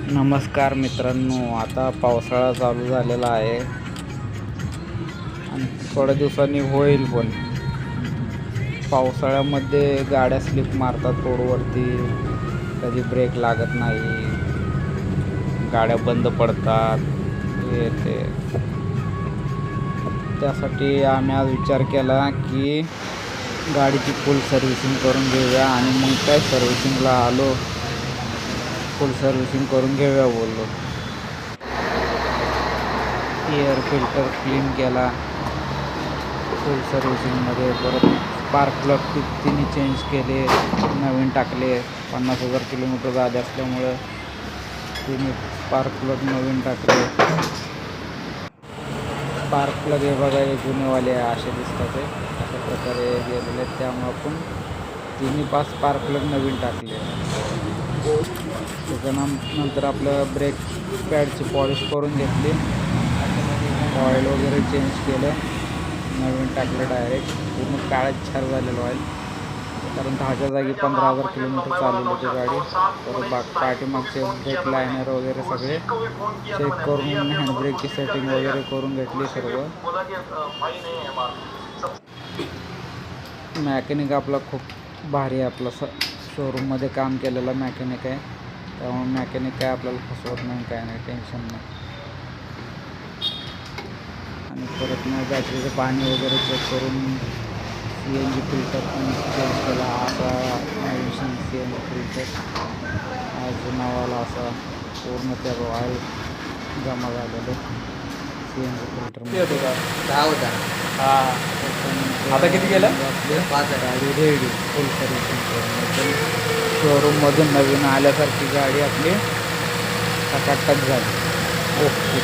नमस्कार मित्रांनो, आता पावसाळा चालू झालेला आहे आणि थोड्या दिवसांनी होईल पण. पावसाळ्यामध्ये गाड्या स्लिप मारतात रोडवरती, कधी ब्रेक लागत नाही, गाड्या बंद पडतात, हे ते. त्यासाठी आम्ही आज विचार केला की गाडीची फुल सर्व्हिसिंग करून घेऊया आणि मग काय सर्व्हिसिंगला आलो, फुल सर्व्हिसिंग करून घेऊया बोललो. एअर फिल्टर क्लीन केला फुल सर्व्हिसिंगमध्ये. परत स्पार्क प्लग तिन्ही चेंज केले, नवीन टाकले. 50,000 किलोमीटर झाले असल्यामुळं तिन्ही स्पार्क प्लग नवीन टाकले. स्पार्क प्लग हे बघा, हे जुनेवाले असे दिसतात, ते अशा प्रकारे गेलेले आहेत. त्यामुळे आपण तिन्ही 5 स्पार्क प्लग नवीन टाकले. त्याच्यानंतर आपलं ब्रेक पॅडची पॉलिश करून घेतली, ऑइल वगैरे चेंज केलं, नवीन टाकलं. डायरेक्ट पूर्ण काळात छार झालेलं ऑइल, कारण 10च्या जागी 15,000 किलोमीटर चालवली होती गाडी. तर पाठीमागचे ब्रेक लायनर वगैरे सगळे चेक करून हँडब्रेकची सेटिंग वगैरे करून घेतली सर्व. मॅकॅनिक आपला खूप भारी आहे, आपला शोरूममध्ये काम केलेला मॅकॅनिक आहे. त्यामुळे मॅकॅनिक काय आपल्याला फसवत नाही, काय नाही, टेन्शन नाही. आणि परत मग बॅटरीचं पाणी वगैरे चेक करून CNG फिल्टर पण चेंज केला. असा नवीन CNG फिल्टर जुनावाला असा पूर्ण त्या ऑइल जमा झालेलं CNG फिल्टर 10 होता. आता किती गेलं? गाडी रेडी फुल सर्व्हिसिंग करून शोरूममधून नवीन आल्यासारखी गाडी आपली टकाटक झाली. ओके.